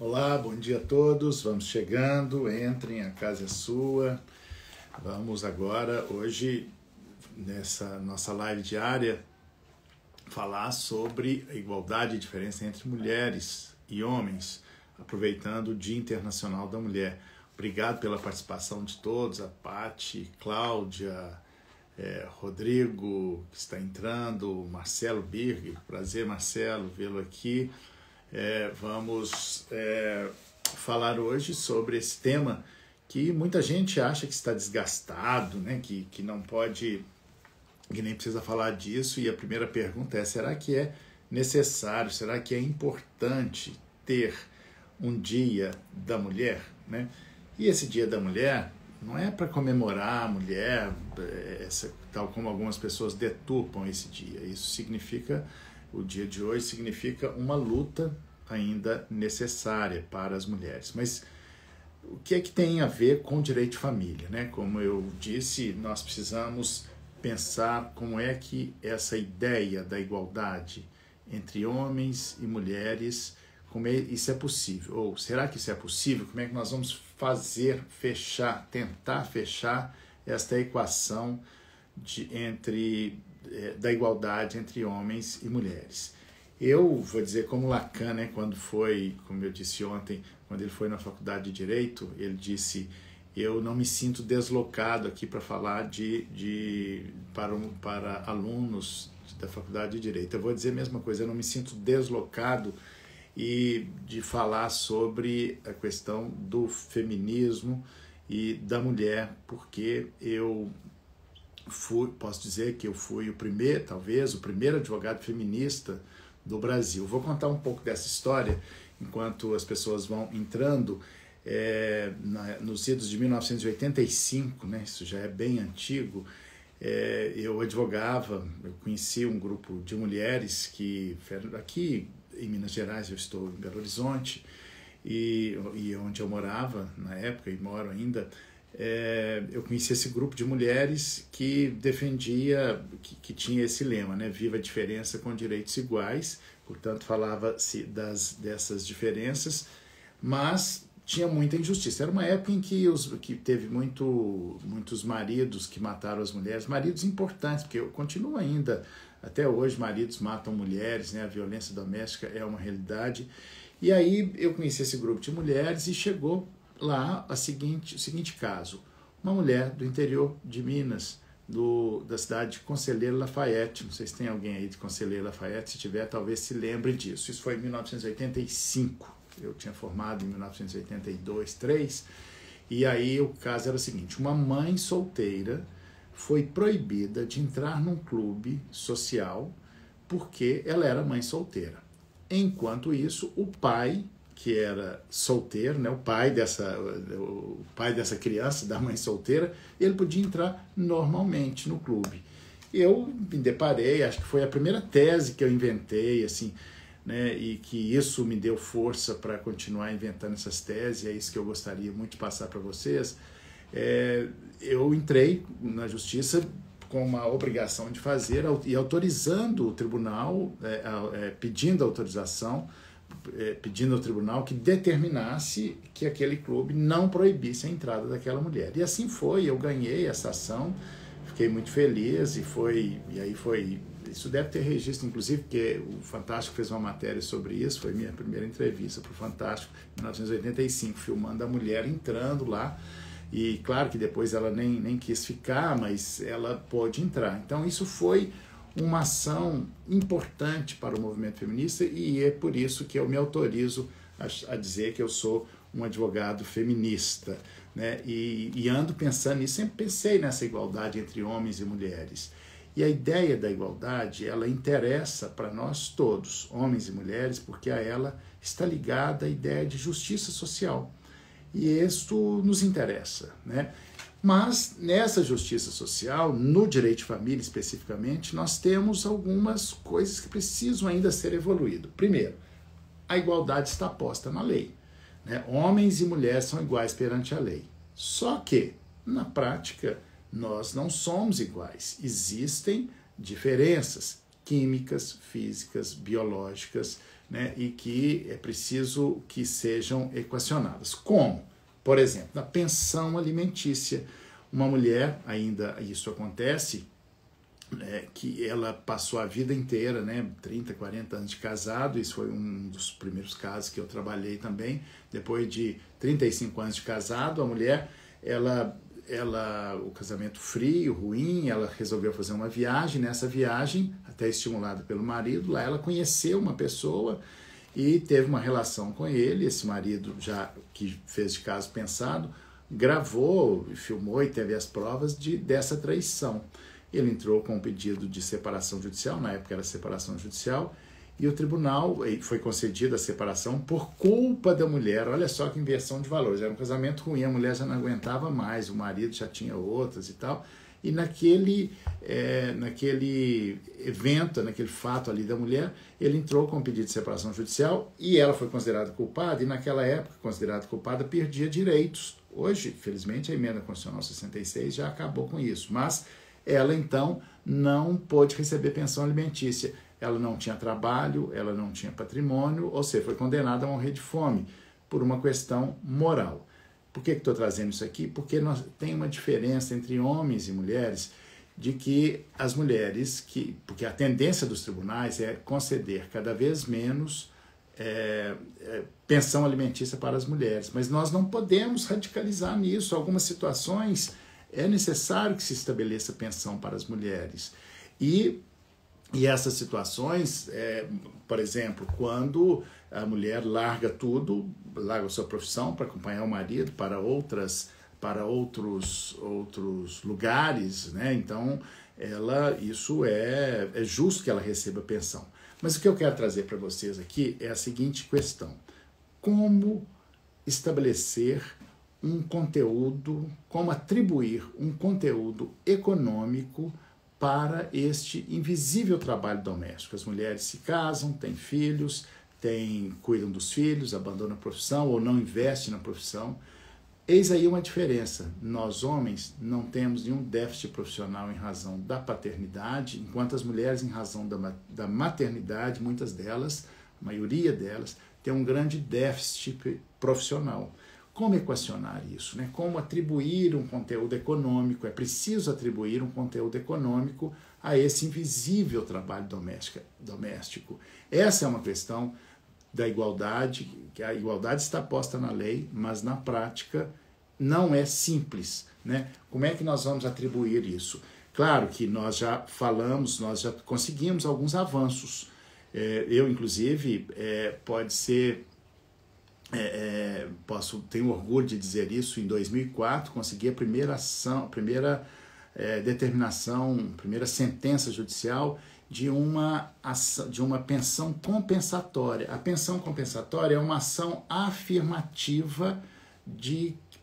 Olá, bom dia a todos. Vamos chegando, entrem, a casa é sua. Vamos agora, hoje, nessa nossa live diária, falar sobre a igualdade e diferença entre mulheres e homens, aproveitando o Dia Internacional da Mulher. Obrigado pela participação de todos, a Pati, Cláudia, Rodrigo, que está entrando, Marcelo Birg, prazer, Marcelo, vê-lo aqui. Vamos falar hoje sobre esse tema que muita gente acha que está desgastado, né? que não pode, que nem precisa falar disso. E a primeira pergunta é: será que é necessário, será que é importante ter um Dia da Mulher, né? E esse Dia da Mulher não é para comemorar a mulher, tal como algumas pessoas deturpam esse dia. Isso significa, o dia de hoje significa uma luta ainda necessária para as mulheres. Mas o que é que tem a ver com direito de família, né? Como eu disse, nós precisamos pensar como é que essa ideia da igualdade entre homens e mulheres, como isso é possível? Ou será que isso é possível? Como é que nós vamos tentar fechar esta equação da igualdade entre homens e mulheres? Eu vou dizer como Lacan, né, quando foi, como eu disse ontem, quando ele foi na faculdade de Direito, ele disse: eu não me sinto deslocado aqui para falar para alunos da faculdade de Direito. Eu vou dizer a mesma coisa, eu não me sinto deslocado de falar sobre a questão do feminismo e da mulher, porque posso dizer que eu fui talvez o primeiro advogado feminista do Brasil. Vou contar um pouco dessa história enquanto as pessoas vão entrando. Nos idos de 1985, né, isso já é bem antigo, eu advogava, eu conheci um grupo de mulheres que, aqui em Minas Gerais, eu estou em Belo Horizonte, e onde eu morava na época, e moro ainda, eu conheci esse grupo de mulheres que defendia, que tinha esse lema, né? Viva a diferença com direitos iguais. Portanto, falava-se dessas diferenças, mas tinha muita injustiça. Era uma época em que teve muitos maridos que mataram as mulheres, maridos importantes, porque continua ainda, até hoje, maridos matam mulheres, né? A violência doméstica é uma realidade. E aí eu conheci esse grupo de mulheres e chegou lá o seguinte caso: uma mulher do interior de Minas, da cidade de Conselheiro Lafayette. Não sei se tem alguém aí de Conselheiro Lafayette, se tiver, talvez se lembre disso. Isso foi em 1985, eu tinha formado em 1982, 3, e aí o caso era o seguinte: uma mãe solteira foi proibida de entrar num clube social porque ela era mãe solteira. Enquanto isso, o pai, que era solteiro, né, o pai dessa criança, da mãe solteira, ele podia entrar normalmente no clube. Eu me deparei, acho que foi a primeira tese que eu inventei, assim, né, e que isso me deu força para continuar inventando essas teses, e é isso que eu gostaria muito de passar para vocês. Eu entrei na justiça com uma obrigação de fazer, e autorizando o tribunal, pedindo autorização, pedindo ao tribunal que determinasse que aquele clube não proibisse a entrada daquela mulher. E assim foi, eu ganhei essa ação, fiquei muito feliz, isso deve ter registro, inclusive, porque o Fantástico fez uma matéria sobre isso, foi minha primeira entrevista para o Fantástico, em 1985, filmando a mulher entrando lá. E claro que depois ela nem quis ficar, mas ela pôde entrar. Então isso foi uma ação importante para o movimento feminista, e é por isso que eu me autorizo a dizer que eu sou um advogado feminista, né? E ando pensando nisso, sempre pensei nessa igualdade entre homens e mulheres. E a ideia da igualdade, ela interessa para nós todos, homens e mulheres, porque a ela está ligada à ideia de justiça social. E isto nos interessa, né? Mas nessa justiça social, no direito de família especificamente, nós temos algumas coisas que precisam ainda ser evoluídas. Primeiro, a igualdade está posta na lei, né? Homens e mulheres são iguais perante a lei. Só que, na prática, nós não somos iguais. Existem diferenças químicas, físicas, biológicas, né, e que é preciso que sejam equacionadas. Como? Por exemplo, na pensão alimentícia. Uma mulher, ainda isso acontece, que ela passou a vida inteira, né, 30, 40 anos de casado, isso foi um dos primeiros casos que eu trabalhei também. Depois de 35 anos de casado, a mulher, o casamento frio, ruim, ela resolveu fazer uma viagem. Nessa viagem, até estimulada pelo marido, lá ela conheceu uma pessoa e teve uma relação com ele. Esse marido, já que fez de caso pensado, gravou, filmou e teve as provas dessa traição. Ele entrou com um pedido de separação judicial, na época era separação judicial, e o tribunal foi concedida a separação por culpa da mulher. Olha só que inversão de valores. Era um casamento ruim, a mulher já não aguentava mais, o marido já tinha outras e tal. E naquele evento, naquele fato ali da mulher, ele entrou com um pedido de separação judicial e ela foi considerada culpada, e naquela época, considerada culpada, perdia direitos. Hoje, felizmente, a emenda constitucional 66 já acabou com isso, mas ela então não pôde receber pensão alimentícia. Ela não tinha trabalho, ela não tinha patrimônio, ou seja, foi condenada a morrer de fome por uma questão moral. Por que estou trazendo isso aqui? Porque tem uma diferença entre homens e mulheres, de que as mulheres, porque a tendência dos tribunais é conceder cada vez menos pensão alimentícia para as mulheres, mas nós não podemos radicalizar nisso. Algumas situações é necessário que se estabeleça pensão para as mulheres. E essas situações, por exemplo, quando a mulher larga tudo, larga a sua profissão para acompanhar o marido para outros lugares, né? Então, isso é justo que ela receba pensão. Mas o que eu quero trazer para vocês aqui é a seguinte questão: como estabelecer um conteúdo, como atribuir um conteúdo econômico para este invisível trabalho doméstico? As mulheres se casam, têm filhos, cuidam dos filhos, abandonam a profissão ou não investem na profissão. Eis aí uma diferença. Nós, homens, não temos nenhum déficit profissional em razão da paternidade, enquanto as mulheres, em razão da maternidade, muitas delas, a maioria delas, tem um grande déficit profissional. Como equacionar isso, né? Como atribuir um conteúdo econômico? É preciso atribuir um conteúdo econômico a esse invisível trabalho doméstico. Essa é uma questão da igualdade, que a igualdade está posta na lei, mas na prática não é simples, né? Como é que nós vamos atribuir isso? Claro que nós já falamos, nós já conseguimos alguns avanços. Eu, inclusive, tenho orgulho de dizer isso, em 2004 consegui a primeira determinação, primeira sentença judicial de uma pensão compensatória. A pensão compensatória é uma ação afirmativa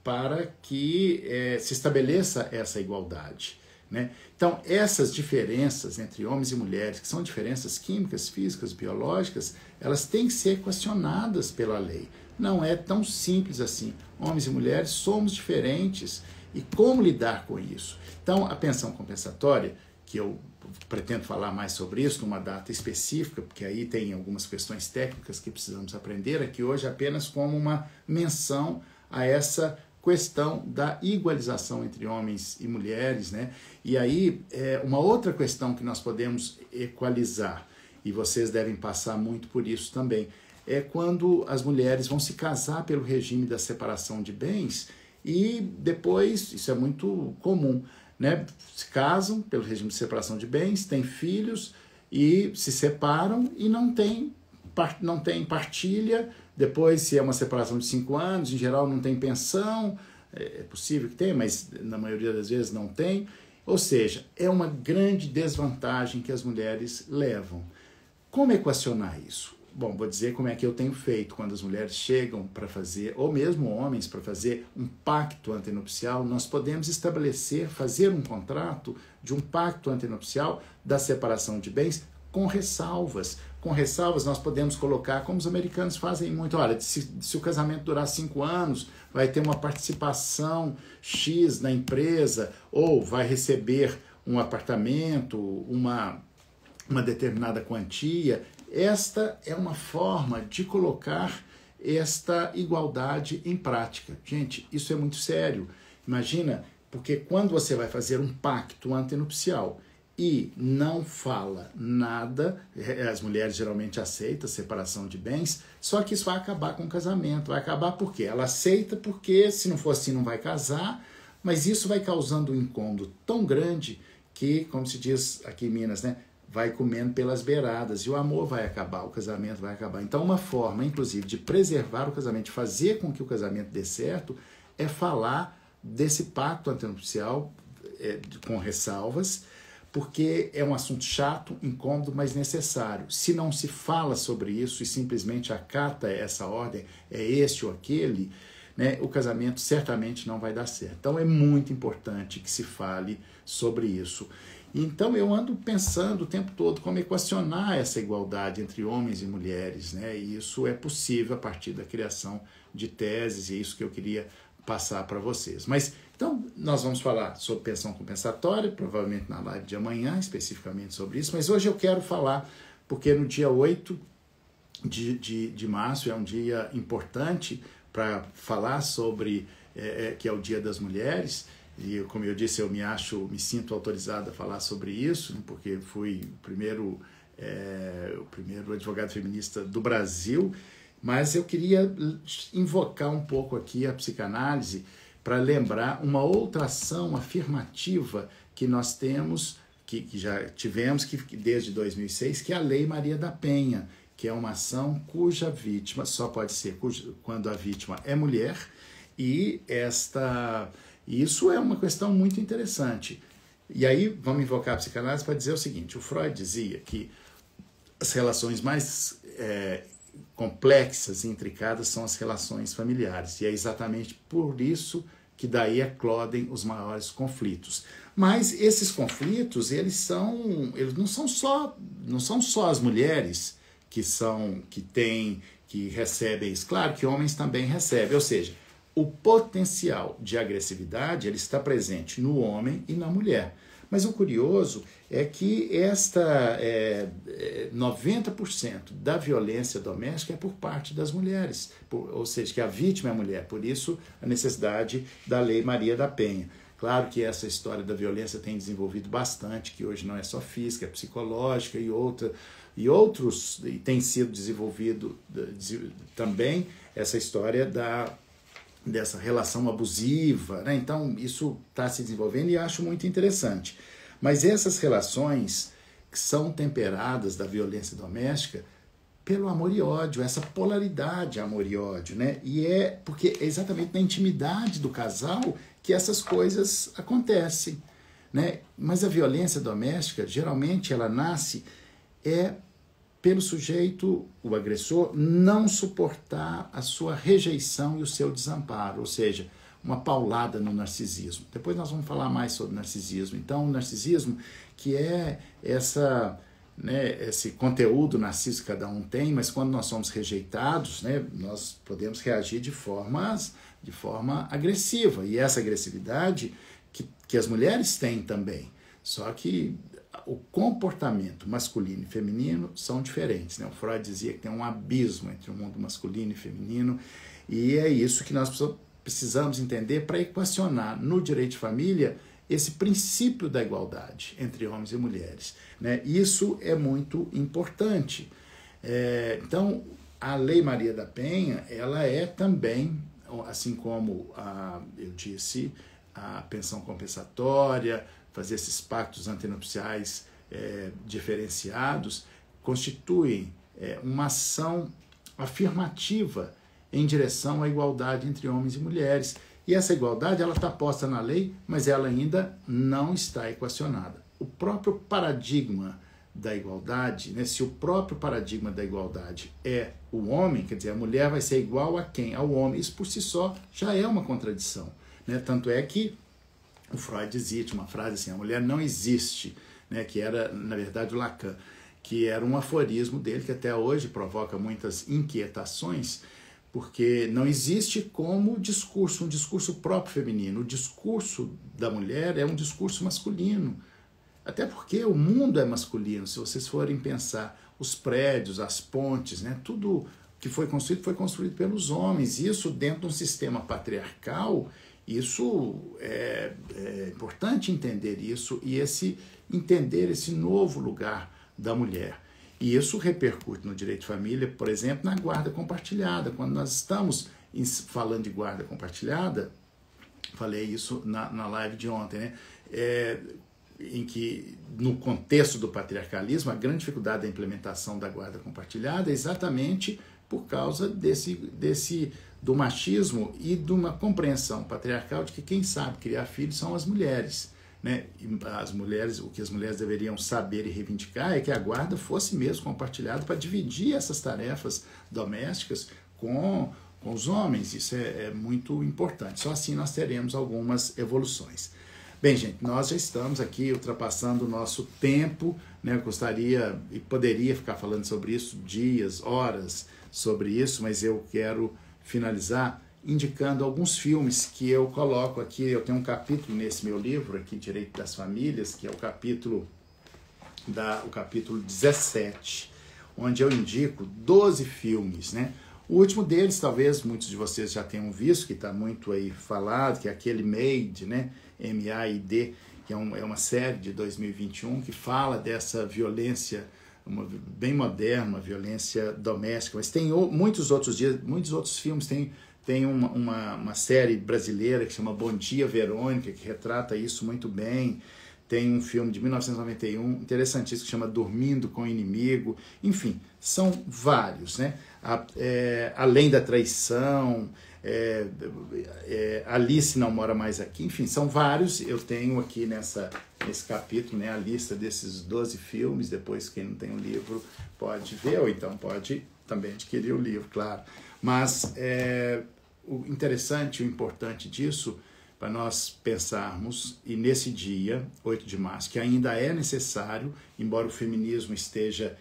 para que se estabeleça essa igualdade, né? Então, essas diferenças entre homens e mulheres, que são diferenças químicas, físicas, biológicas, elas têm que ser equacionadas pela lei. Não é tão simples assim. Homens e mulheres somos diferentes. E como lidar com isso? Então, a pensão compensatória, que eu pretendo falar mais sobre isso numa data específica, porque aí tem algumas questões técnicas que precisamos aprender aqui hoje, apenas como uma menção a essa questão da igualização entre homens e mulheres, né? E aí, uma outra questão que nós podemos equalizar, e vocês devem passar muito por isso também, é quando as mulheres vão se casar pelo regime da separação de bens e depois, isso é muito comum, né? Se casam pelo regime de separação de bens, têm filhos e se separam e não tem partilha. Depois, se é uma separação de 5 anos, em geral não tem pensão, é possível que tenha, mas na maioria das vezes não tem. Ou seja, é uma grande desvantagem que as mulheres levam. Como equacionar isso? Bom, vou dizer como é que eu tenho feito quando as mulheres chegam para fazer, ou mesmo homens, para fazer um pacto antenupcial. Nós podemos fazer um contrato de um pacto antenupcial da separação de bens com ressalvas. Com ressalvas nós podemos colocar, como os americanos fazem muito, olha, se o casamento durar 5 anos, vai ter uma participação X na empresa, ou vai receber um apartamento, uma determinada quantia. Esta é uma forma de colocar esta igualdade em prática. Gente, isso é muito sério. Imagina, porque quando você vai fazer um pacto antenupcial e não fala nada, as mulheres geralmente aceitam separação de bens, só que isso vai acabar com o casamento. Vai acabar por quê? Ela aceita porque, se não for assim, não vai casar, mas isso vai causando um incômodo tão grande que, como se diz aqui em Minas, né, vai comendo pelas beiradas e o amor vai acabar, o casamento vai acabar. Então, uma forma, inclusive, de preservar o casamento, de fazer com que o casamento dê certo, é falar desse pacto antenupcial com ressalvas, porque é um assunto chato, incômodo, mas necessário. Se não se fala sobre isso e simplesmente acata essa ordem, é este ou aquele, né, o casamento certamente não vai dar certo. Então é muito importante que se fale sobre isso. Então eu ando pensando o tempo todo como equacionar essa igualdade entre homens e mulheres, né? E isso é possível a partir da criação de teses, e é isso que eu queria passar para vocês. Mas então nós vamos falar sobre pensão compensatória, provavelmente na live de amanhã, especificamente sobre isso, mas hoje eu quero falar, porque no dia 8 de março é um dia importante para falar sobre, que é o Dia das Mulheres, e como eu disse, eu me sinto autorizado a falar sobre isso, porque fui o primeiro advogado feminista do Brasil, mas eu queria invocar um pouco aqui a psicanálise para lembrar uma outra ação afirmativa que nós temos, que já tivemos desde 2006, que é a Lei Maria da Penha, que é uma ação cuja vítima só pode ser quando a vítima é mulher, e isso é uma questão muito interessante. E aí vamos invocar a psicanálise para dizer o seguinte: o Freud dizia que as relações mais complexas e intricadas são as relações familiares, e é exatamente por isso que daí eclodem os maiores conflitos. Mas esses conflitos, eles não são só as mulheres que recebem isso. Claro que homens também recebem, ou seja, o potencial de agressividade ele está presente no homem e na mulher. Mas o curioso é que 90% da violência doméstica é por parte das mulheres, ou seja, que a vítima é a mulher. Por isso, a necessidade da Lei Maria da Penha. Claro que essa história da violência tem desenvolvido bastante, que hoje não é só física, é psicológica e tem sido desenvolvido também essa história dessa relação abusiva, né? Então isso está se desenvolvendo e acho muito interessante. Mas essas relações que são temperadas da violência doméstica pelo amor e ódio, essa polaridade amor e ódio, né? E porque é exatamente na intimidade do casal que essas coisas acontecem, né? Mas a violência doméstica, geralmente ela nasce pelo sujeito, o agressor, não suportar a sua rejeição e o seu desamparo, ou seja, uma paulada no narcisismo. Depois nós vamos falar mais sobre narcisismo. Então, o narcisismo, que é esse conteúdo narcísico que cada um tem, mas quando nós somos rejeitados, né, nós podemos reagir de forma agressiva. E essa agressividade que as mulheres têm também. Só que o comportamento masculino e feminino são diferentes, né? O Freud dizia que tem um abismo entre o mundo masculino e feminino, e é isso que nós precisamos entender para equacionar no direito de família esse princípio da igualdade entre homens e mulheres, né? Isso é muito importante. Então, a Lei Maria da Penha, ela é também, assim como eu disse, a pensão compensatória, fazer esses pactos antenupciais diferenciados, constituem uma ação afirmativa em direção à igualdade entre homens e mulheres. E essa igualdade está posta na lei, mas ela ainda não está equacionada. O próprio paradigma da igualdade, né, se o próprio paradigma da igualdade é o homem, quer dizer, a mulher vai ser igual a quem? Ao homem. Isso por si só já é uma contradição, né? Tanto é que o Freud dizia, tinha uma frase assim: a mulher não existe, né, que era, na verdade, o Lacan, que era um aforismo dele que até hoje provoca muitas inquietações, porque não existe como discurso, um discurso próprio feminino. O discurso da mulher é um discurso masculino. Até porque o mundo é masculino. Se vocês forem pensar, os prédios, as pontes, né, tudo que foi construído pelos homens. Isso dentro de um sistema patriarcal, isso é importante entender isso e entender esse novo lugar da mulher. E isso repercute no direito de família, por exemplo, na guarda compartilhada. Quando nós estamos falando de guarda compartilhada, falei isso na live de ontem, né? Em que, no contexto do patriarcalismo, a grande dificuldade da implementação da guarda compartilhada é exatamente por causa do machismo e de uma compreensão patriarcal de que quem sabe criar filhos são as mulheres. Né? O que as mulheres deveriam saber e reivindicar é que a guarda fosse mesmo compartilhada para dividir essas tarefas domésticas com os homens. Isso é muito importante. Só assim nós teremos algumas evoluções. Bem, gente, nós já estamos aqui ultrapassando o nosso tempo, né? Eu gostaria e poderia ficar falando sobre isso dias, horas sobre isso, mas eu quero finalizar indicando alguns filmes que eu coloco aqui. Eu tenho um capítulo nesse meu livro aqui, Direito das Famílias, que é o capítulo 17, onde eu indico 12 filmes, né? O último deles, talvez muitos de vocês já tenham visto, que está muito aí falado, que é aquele Maid, né? M-A-I-D, que é uma série de 2021 que fala dessa violência bem moderna, uma violência doméstica. Mas tem muitos outros filmes. Tem uma série brasileira que chama Bom Dia, Verônica, que retrata isso muito bem. Tem um filme de 1991, interessantíssimo, que chama Dormindo com o Inimigo. Enfim, são vários, né? Além da Traição, Alice Não Mora Mais Aqui. Enfim, são vários. Eu tenho aqui nesse capítulo, né, a lista desses 12 filmes. Depois, quem não tem o livro pode ver, ou então pode também adquirir o livro, claro. Mas o interessante, o importante disso, para nós pensarmos, e nesse dia, 8 de março, que ainda é necessário, embora o feminismo esteja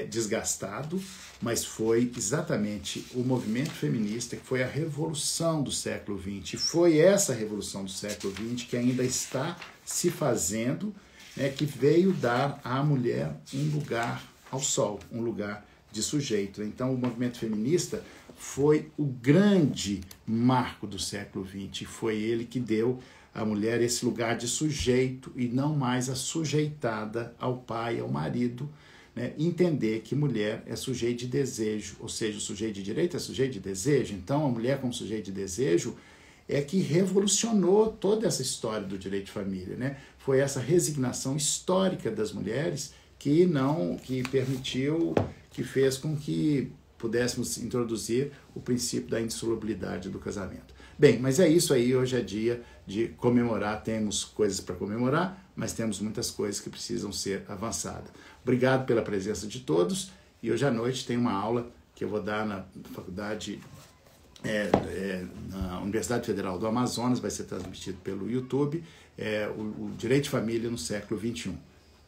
desgastado, mas foi exatamente o movimento feminista que foi a revolução do século XX. E foi essa revolução do século XX que ainda está se fazendo, né, que veio dar à mulher um lugar ao sol, um lugar de sujeito. Então, o movimento feminista foi o grande marco do século XX. Foi ele que deu à mulher esse lugar de sujeito e não mais a sujeitada ao pai, ao marido, né? Entender que mulher é sujeito de desejo, ou seja, o sujeito de direito é sujeito de desejo. Então, a mulher como sujeito de desejo é que revolucionou toda essa história do direito de família, né? Foi essa resignação histórica das mulheres que permitiu, que fez com que pudéssemos introduzir o princípio da indissolubilidade do casamento. Bem, mas é isso aí, hoje é dia de comemorar, temos coisas para comemorar, mas temos muitas coisas que precisam ser avançadas. Obrigado pela presença de todos, e hoje à noite tem uma aula que eu vou dar na faculdade, na Universidade Federal do Amazonas, vai ser transmitido pelo YouTube, o Direito de Família no século XXI.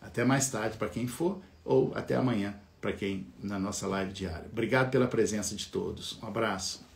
Até mais tarde para quem for, ou até amanhã para quem na nossa live diária. Obrigado pela presença de todos. Um abraço.